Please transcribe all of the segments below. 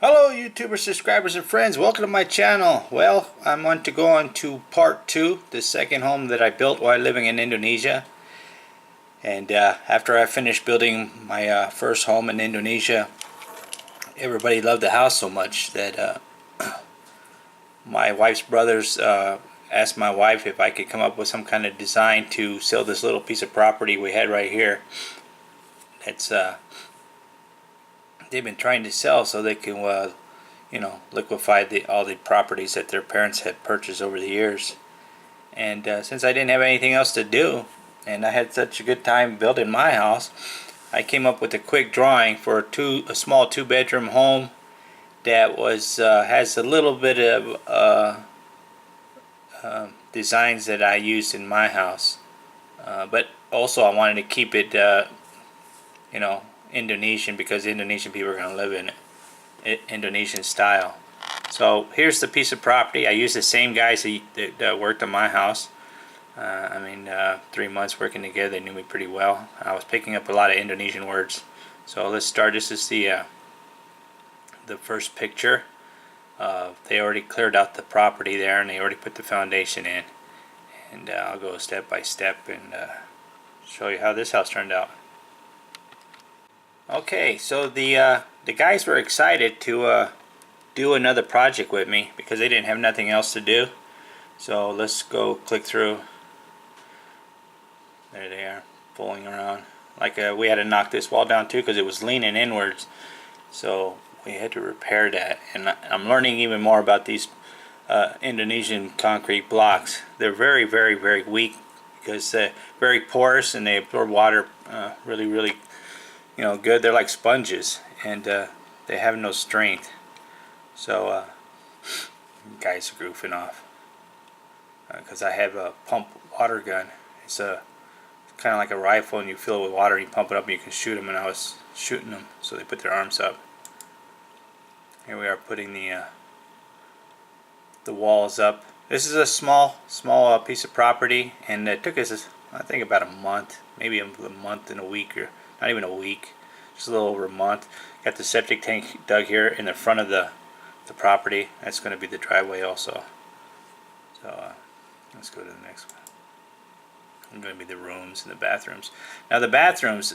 Hello YouTuber subscribers and friends, welcome to my channel. Well, I'm going to go on to part 2, the second home that I built while living in Indonesia. And after I finished building my first home in Indonesia, everybody loved the house so much that my wife's brothers asked my wife if I could come up with some kind of design to sell this little piece of property we had right here. It's they've been trying to sell so they can liquefy all the properties that their parents had purchased over the years. And since I didn't have anything else to do and I had such a good time building my house, I came up with a quick drawing for a small 2-bedroom home that has a little bit of designs that I used in my house, but also I wanted to keep it Indonesian, because Indonesian people are going to live in it, Indonesian style. So here's the piece of property. I used the same guys that worked on my house. 3 months working together, they knew me pretty well. I was picking up a lot of Indonesian words. So let's start. This is the first picture. They already cleared out the property there, and they already put the foundation in. And I'll go step by step and show you how this house turned out. Okay, so the guys were excited to do another project with me because they didn't have nothing else to do. So let's go click through. There they are, pulling around. We had to knock this wall down too because it was leaning inwards. So we had to repair that. And I'm learning even more about these Indonesian concrete blocks. They're very, very, very weak because they're very porous and they absorb water really good. They're like sponges, and they have no strength. So guys are goofing off because I have a pump water gun. It's kind of like a rifle, and you fill it with water and you pump it up and you can shoot them, and I was shooting them, so they put their arms up. Here we are putting the walls up. This is a small piece of property, and it took us, I think, about a month, maybe a month and a week, or not even a week, just a little over a month. Got the septic tank dug here in the front of the property. That's going to be the driveway also. So let's go to the next one. I'm going to be the rooms and the bathrooms. Now the bathrooms,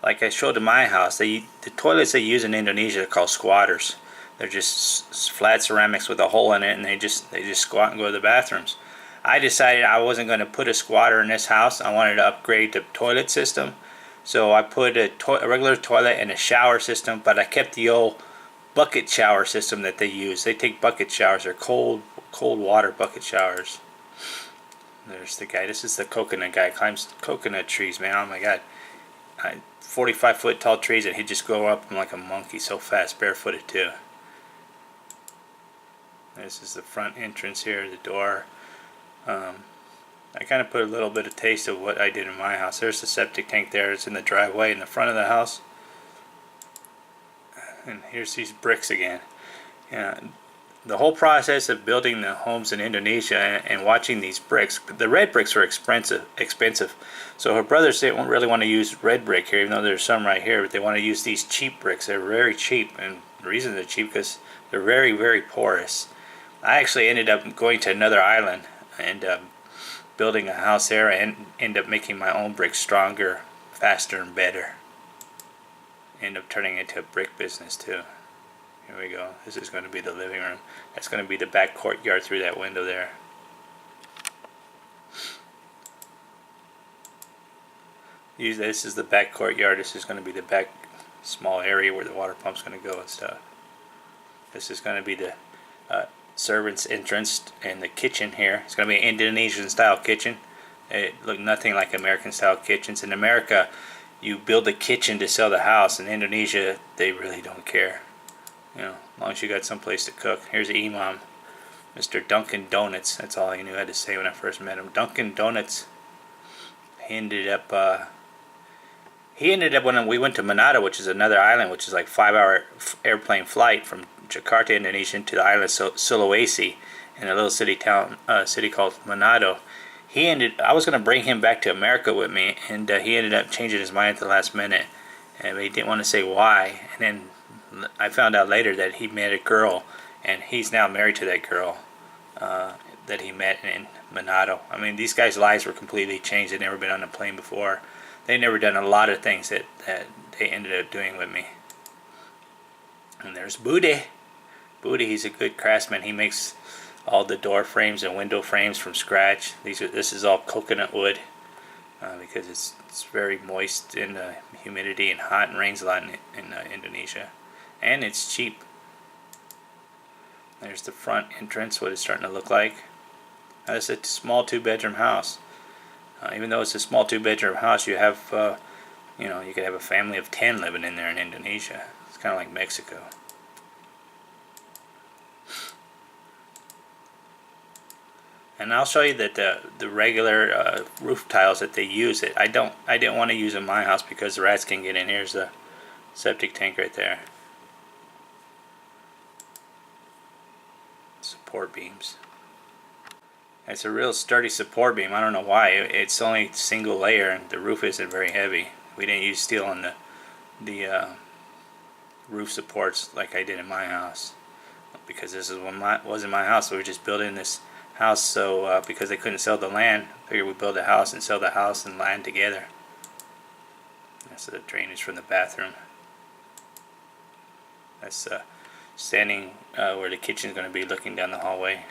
like I showed in my house, the toilets they use in Indonesia are called squatters. They're just flat ceramics with a hole in it, and they just squat and go to the bathrooms. I decided I wasn't going to put a squatter in this house. I wanted to upgrade the toilet system. So I put a regular toilet and a shower system, but I kept the old bucket shower system that they use. They take bucket showers. They're cold water bucket showers. There's the guy. This is the coconut guy. Climbs coconut trees, man. Oh my God. 45-foot tall trees, and he'd just go up them like a monkey so fast, barefooted too. This is the front entrance here, the door. I kind of put a little bit of taste of what I did in my house. There's the septic tank there. It's in the driveway in the front of the house. And here's these bricks again. The whole process of building the homes in Indonesia and watching these bricks, the red bricks were expensive. So her brothers didn't really want to use red brick here, even though there's some right here, but they want to use these cheap bricks. They're very cheap, and the reason they're cheap because they're very, very porous. I actually ended up going to another island and building a house there, and end up making my own bricks stronger, faster, and better. End up turning it into a brick business too. Here we go. This is going to be the living room. That's going to be the back courtyard through that window there. This is the back courtyard. This is going to be the back small area where the water pump's going to go and stuff. This is going to be the servant's entrance and the kitchen here. It's going to be an Indonesian style kitchen. It looked nothing like American style kitchens. In America, you build a kitchen to sell the house. In Indonesia, they really don't care. As long as you got some place to cook. Here's the imam, Mr. Dunkin' Donuts. That's all I knew how to say when I first met him. Dunkin' Donuts. He ended up when we went to Manado, which is another island, which is like 5-hour airplane flight from Jakarta, Indonesia, to the island of Sulawesi, in a little city called Manado. I was going to bring him back to America with me, and he ended up changing his mind at the last minute, and he didn't want to say why. And then I found out later that he met a girl, and he's now married to that girl that he met in Manado. I mean, these guys' lives were completely changed. They'd never been on a plane before. They'd never done a lot of things that they ended up doing with me. And there's Booty. Booty, he's a good craftsman. He makes all the door frames and window frames from scratch. This is all coconut wood because it's very moist in humidity and hot, and rains a lot in Indonesia. And it's cheap. There's the front entrance, what it's starting to look like. Now, it's a small 2-bedroom house. Even though it's a small 2-bedroom house, you have, you could have a family of 10 living in there in Indonesia. It's kind of like Mexico. And I'll show you that the regular roof tiles that they use, I didn't want to use in my house because the rats can get in. Here's the septic tank right there. Support beams. It's a real sturdy support beam. I don't know why. It's only single layer and the roof isn't very heavy. We didn't use steel on the roof supports like I did in my house, because this wasn't my house. We were just building this house, so because they couldn't sell the land, I figured we'd build a house and sell the house and land together. That's the drainage from the bathroom. That's standing where the kitchen is going to be, looking down the hallway.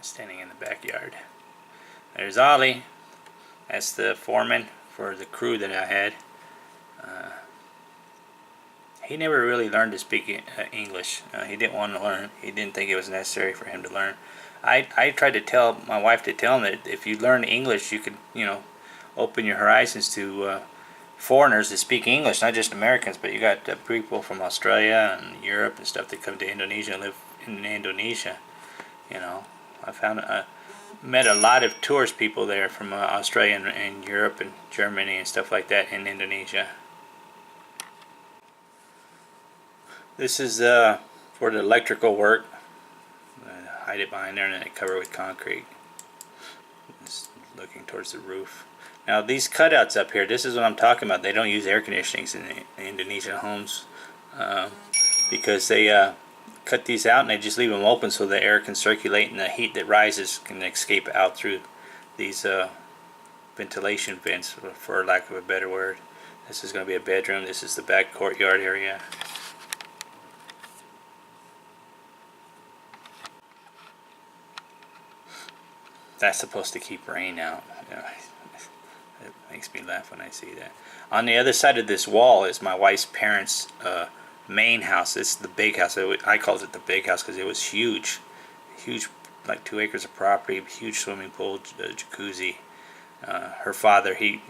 Standing in the backyard. There's Ollie. That's the foreman for the crew that I had. He never really learned to speak English. He didn't want to learn. He didn't think it was necessary for him to learn. I tried to tell my wife to tell him that if you learn English, you could, open your horizons to foreigners that speak English, not just Americans, but you got people from Australia and Europe and stuff that come to Indonesia and live in Indonesia. I met a lot of tourist people there from Australia and Europe and Germany and stuff like that in Indonesia. This is for the electrical work. Hide it behind there and then I cover it with concrete. Just looking towards the roof. Now these cutouts up here, this is what I'm talking about. They don't use air conditionings in Indonesian homes because they cut these out and they just leave them open so the air can circulate and the heat that rises can escape out through these ventilation vents, for lack of a better word. This is going to be a bedroom. This is the back courtyard area. That's supposed to keep rain out. It makes me laugh when I see that. On the other side of this wall is my wife's parents' main house. This is the big house. I called it the big house because it was huge, like 2 acres of property, huge swimming pool, jacuzzi. Her father, he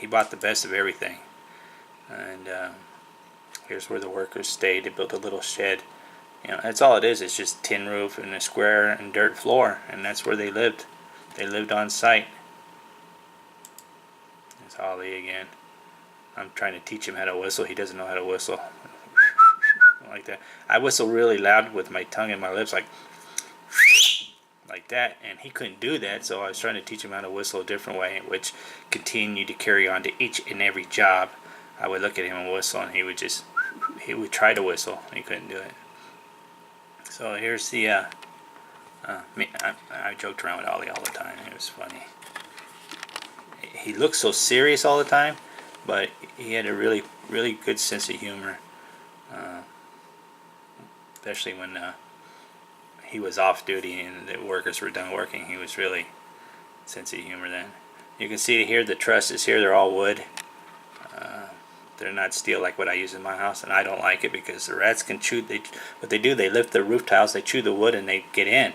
bought the best of everything. And here's where the workers stayed. They built a little shed. That's all it is. It's just tin roof and a square and dirt floor, and that's where they lived. They lived on site. There's Holly again. I'm trying to teach him how to whistle. He doesn't know how to whistle. Like that. I whistle really loud with my tongue and my lips, like that, and he couldn't do that, so I was trying to teach him how to whistle a different way, which continued to carry on to each and every job. I would look at him and whistle, and he would try to whistle, and he couldn't do it. So here's the I joked around with Ollie all the time. It was funny. He looked so serious all the time, but he had a really, really good sense of humor. Especially when he was off duty and the workers were done working. He was really sense of humor then. You can see here the trusses here, they're all wood. They're not steel like what I use in my house, and I don't like it because the rats can chew. What they do, they lift the roof tiles, they chew the wood, and they get in.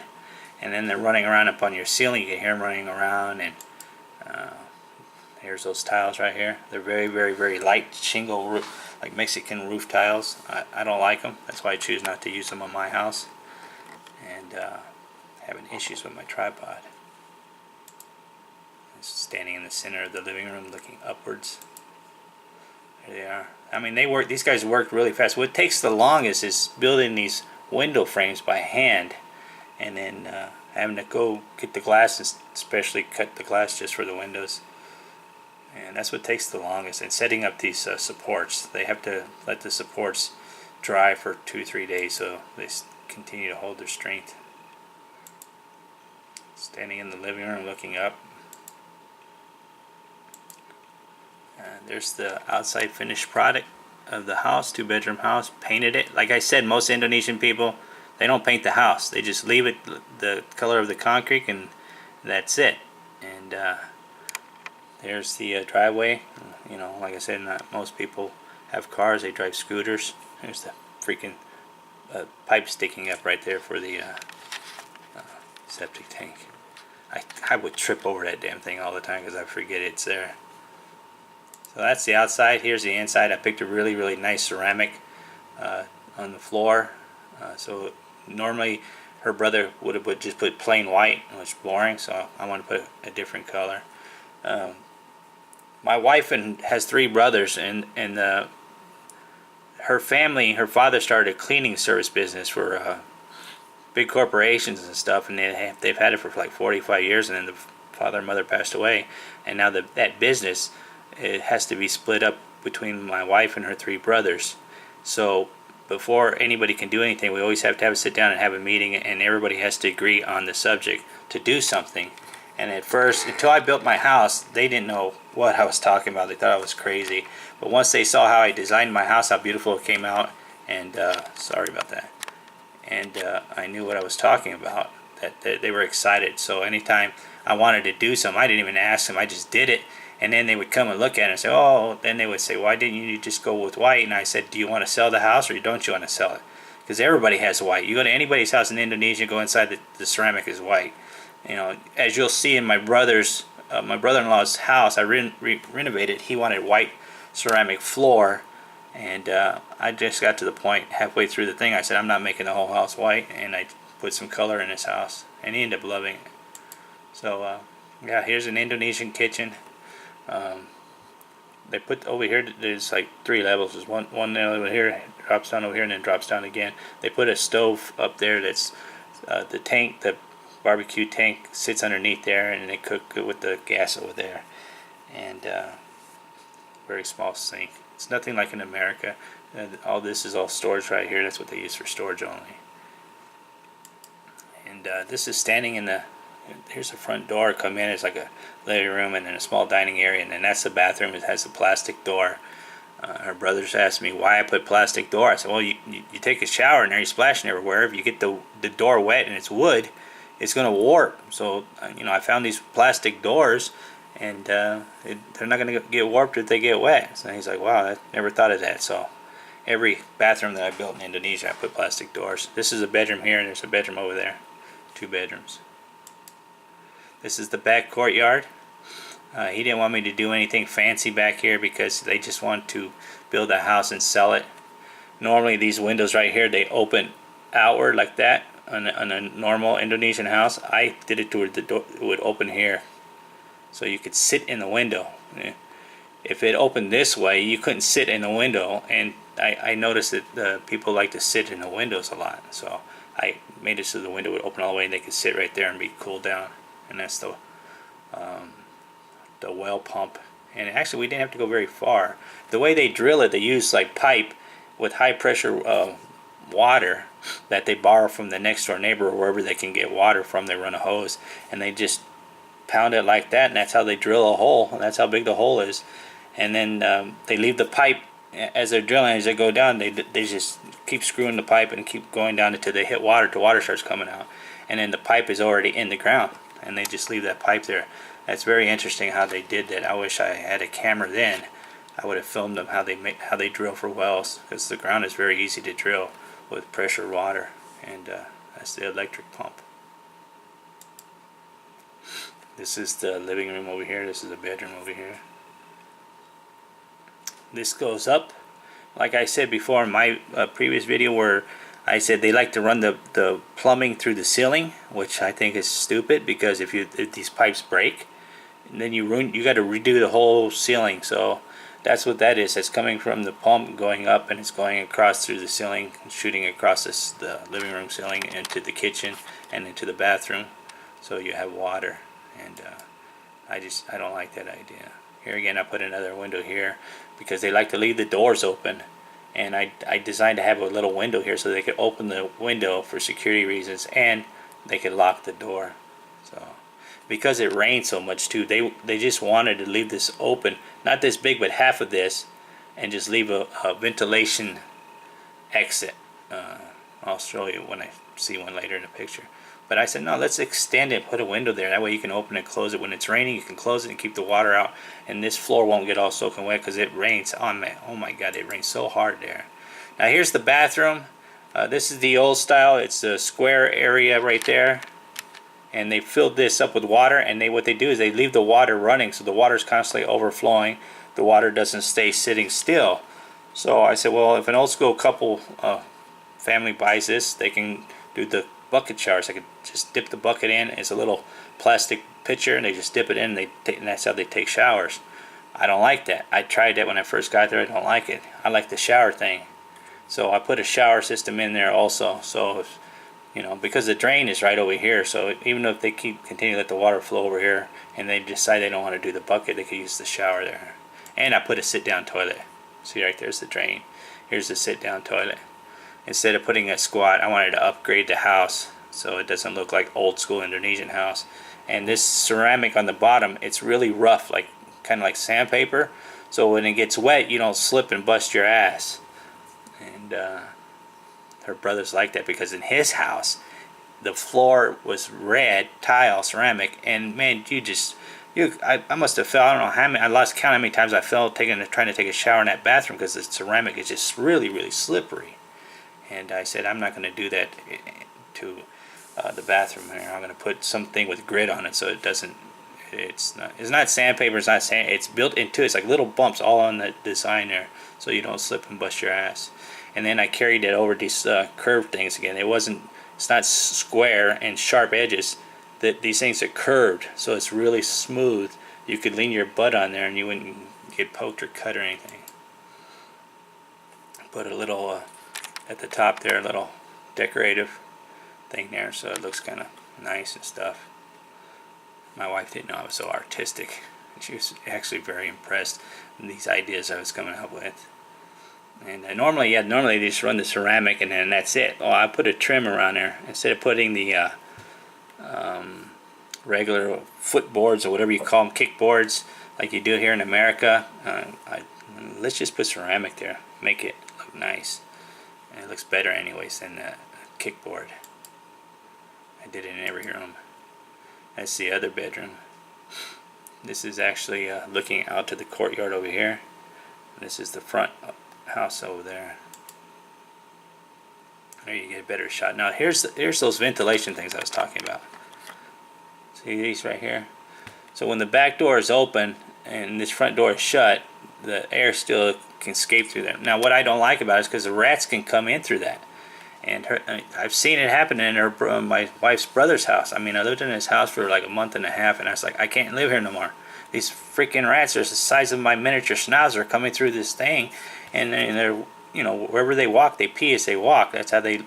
And then they're running around up on your ceiling. You can hear them running around, and here's those tiles right here. They're very, very, very light shingle roof, like Mexican roof tiles. I don't like them. That's why I choose not to use them on my house. And having issues with my tripod. Just standing in the center of the living room, looking upwards. There they are. I mean, these guys worked really fast. What takes the longest is building these window frames by hand, and then having to go get the glass and especially cut the glass just for the windows. and that's what takes the longest. And setting up these supports, they have to let the supports dry for 2-3 days so they continue to hold their strength. Standing in the living room looking up. There's the outside finished product of the house, 2-bedroom house. Painted it. Like I said, most Indonesian people, they don't paint the house. They just leave it the color of the concrete and that's it. And there's the driveway. You know, like I said, not most people have cars. They drive scooters. There's the freaking pipe sticking up right there for the septic tank. I would trip over that damn thing all the time because I forget it's there. So that's the outside. Here's the inside. I picked a really, really nice ceramic on the floor. So normally her brother would have just put plain white, which is boring, so I want to put a different color. My wife has 3 brothers, and her family, her father started a cleaning service business for big corporations and stuff, and they've had it for like 45 years, and then the father and mother passed away, and now that business, it has to be split up between my wife and her 3 brothers. So before anybody can do anything, we always have to sit down and have a meeting, and everybody has to agree on the subject to do something. And at first, until I built my house, they didn't know what I was talking about. They thought I was crazy. But once they saw how I designed my house, how beautiful it came out, and sorry about that, and I knew what I was talking about, that they were excited. So anytime I wanted to do something, I didn't even ask them, I just did it. And then they would come and look at it and say, oh, then they would say, why didn't you just go with white? And I said, do you want to sell the house or don't you want to sell it? Because everybody has white. You go to anybody's house in Indonesia, go inside, the ceramic is white. You know, as you'll see in my brother-in-law's house, I renovated. He wanted white ceramic floor, and I just got to the point halfway through the thing. I said, I'm not making the whole house white, and I put some color in his house, and he ended up loving it. So yeah, here's an Indonesian kitchen. They put over here, there's like 3 levels. There's one over here, drops down over here, and then drops down again. They put a stove up there that's the tank, the barbecue tank sits underneath there, and they cook it with the gas over there. And very small sink. It's nothing like in America. All this is all storage right here. That's what they use for storage only. And this is standing in the, here's the front door. Come in, it's like a living room and then a small dining area, and then that's the bathroom. It has a plastic door. Her brothers asked me why I put plastic door. I said, well, you take a shower and you're splashing everywhere. If you get the door wet and it's wood, it's going to warp. So you know, I found these plastic doors, and they're not going to get warped if they get wet. So he's like, wow, I never thought of that. So every bathroom that I built in Indonesia, I put plastic doors. This is a bedroom here, and there's a bedroom over there. 2 bedrooms. This is the back courtyard. He didn't want me to do anything fancy back here because they just want to build a house and sell it. Normally these windows right here, they open outward like that on a normal Indonesian house. I did it to where the door would open here, so you could sit in the window. If it opened this way, you couldn't sit in the window, and I noticed that people like to sit in the windows a lot. So I made it so the window would open all the way and they could sit right there and be cooled down. And that's the well pump. And actually we didn't have to go very far. The way they drill it, they use like pipe with high pressure water that they borrow from the next door neighbor or wherever they can get water from. They run a hose and they just pound it like that, and that's how they drill a hole, and that's how big the hole is. And then they leave the pipe as they're drilling. As they go down, they just keep screwing the pipe and keep going down until they hit water, till water starts coming out, and then the pipe is already in the ground, and they just leave that pipe there. That's very interesting how they did that. I wish I had a camera then. I would have filmed them how they drill for wells, because the ground is very easy to drill with pressure water. And that's the electric pump. This is the living room over here. This is the bedroom over here. This goes up. Like I said before in my previous video, where I said they like to run the plumbing through the ceiling, which I think is stupid, because if these pipes break, then you got to redo the whole ceiling. So that's what that is. It's coming from the pump going up, and it's going across through the ceiling, shooting across the living room ceiling into the kitchen and into the bathroom. So you have water, and I don't like that idea. Here again, I put another window here because they like to leave the doors open. And I designed to have a little window here so they could open the window for security reasons, and they could lock the door. So because it rained so much too, they just wanted to leave this open, not this big, but half of this, and just leave a ventilation exit. I'll show you when I see one later in the picture. But I said, no, let's extend it, put a window there. That way you can open and close it. When it's raining, you can close it and keep the water out. And this floor won't get all soaking wet because it rains. Oh my God, it rains so hard there. Now here's the bathroom. This is the old style. It's the square area right there. And they filled this up with water. And what they do is they leave the water running. So the water's constantly overflowing. The water doesn't stay sitting still. So I said, well, if an old school couple family buys this, they can do the bucket showers. I could just dip the bucket in. It's a little plastic pitcher, and they just dip it in, and that's how they take showers. I don't like that. I tried that when I first got there. I don't like it. I like the shower thing. So I put a shower system in there also. So, because the drain is right over here, so even if they continue to let the water flow over here, and they decide they don't want to do the bucket, they could use the shower there. And I put a sit-down toilet. See right there's the drain. Here's the sit-down toilet. Instead of putting a squat, I wanted to upgrade the house so it doesn't look like old school Indonesian house. And this ceramic on the bottom, it's really rough, kind of like sandpaper. So when it gets wet, you don't slip and bust your ass. And her brothers like that because in his house, the floor was red tile ceramic, and man, I must have fell. I don't know how many. I lost count how many times I fell trying to take a shower in that bathroom because the ceramic is just really, really slippery. And I said, I'm not going to do that to the bathroom here. I'm going to put something with grit on it so it doesn't. It's not sandpaper. It's not sand. It's built into it. It's like little bumps all on the design there, so you don't slip and bust your ass. And then I carried it over these curved things again. It's not square and sharp edges. These things are curved, so it's really smooth. You could lean your butt on there and you wouldn't get poked or cut or anything. Put a little at the top there, a little decorative thing there, so it looks kind of nice and stuff. My wife didn't know I was so artistic. She was actually very impressed with these ideas I was coming up with. And normally they just run the ceramic and then that's it. Well, I put a trim around there instead of putting the regular footboards or whatever you call them, kickboards, like you do here in America. Let's just put ceramic there, make it look nice. And it looks better anyways than the kickboard. I did it in every room. That's the other bedroom. This is actually looking out to the courtyard over here. This is the front house over there. There you get a better shot. Now here's those ventilation things I was talking about. See these right here? So when the back door is open and this front door is shut, the air still can escape through there. Now what I don't like about it is because the rats can come in through that. And I've seen it happen in my wife's brother's house. I mean, I lived in his house for like a month and a half, and I was like, I can't live here no more. These freaking rats are the size of my miniature schnauzer coming through this thing, and they're, wherever they walk, they pee as they walk. That's how they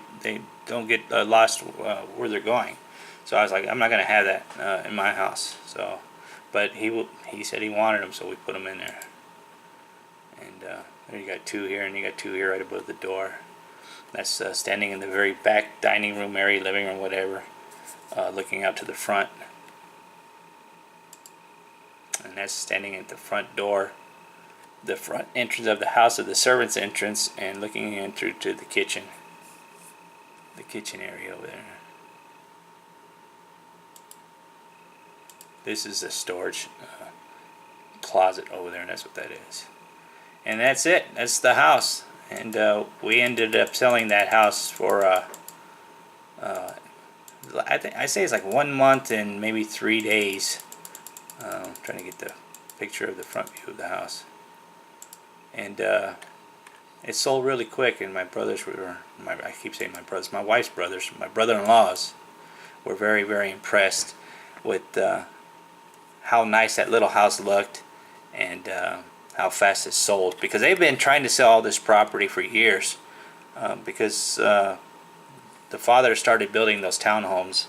don't get lost where they're going. So I was like, I'm not gonna have that in my house. So, but he said he wanted them, so we put them in there. And there you got two here, and you got two here right above the door. That's standing in the very back dining room area, living room, whatever, looking out to the front. And that's standing at the front door, the front entrance of the house, of the servant's entrance, and looking in through to the kitchen area over there. This is a storage closet over there, and that's what that is. And that's it. That's the house. And we ended up selling that house for I say it's like 1 month and maybe 3 days. I'm trying to get the picture of the front view of the house. And it sold really quick, and my brothers I keep saying my brothers, my wife's brothers, my brother-in-laws were very, very impressed with how nice that little house looked, and how fast it sold, because they've been trying to sell all this property for years, because the father started building those townhomes,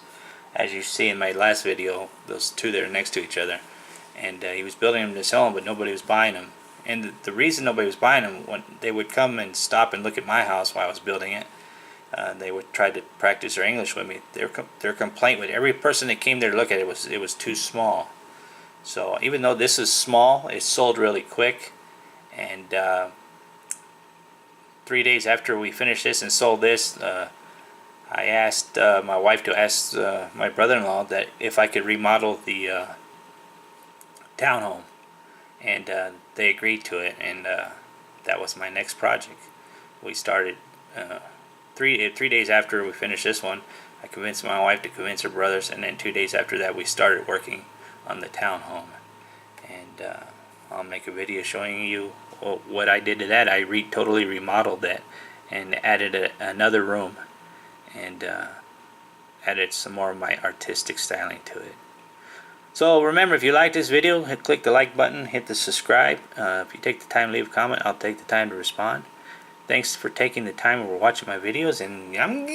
as you see in my last video, those two that are next to each other, and he was building them to sell them, but nobody was buying them. And the reason nobody was buying them, when they would come and stop and look at my house while I was building it, they would try to practice their English with me. Their complaint with every person that came there to look at it was too small. So even though this is small, it sold really quick. And 3 days after we finished this and sold this, I asked my wife to ask my brother-in-law that if I could remodel the townhome, and they agreed to it, and that was my next project. We started 3 days after we finished this one. I convinced my wife to convince her brothers, and then 2 days after that we started working on the townhome. And I'll make a video showing you what I did to that. I totally remodeled that and added another room, and added some more of my artistic styling to it. So remember, if you like this video, click the like button, hit the subscribe. If you take the time to leave a comment, I'll take the time to respond. Thanks for taking the time over watching my videos, and I'm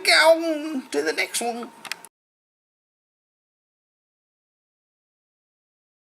going to the next one.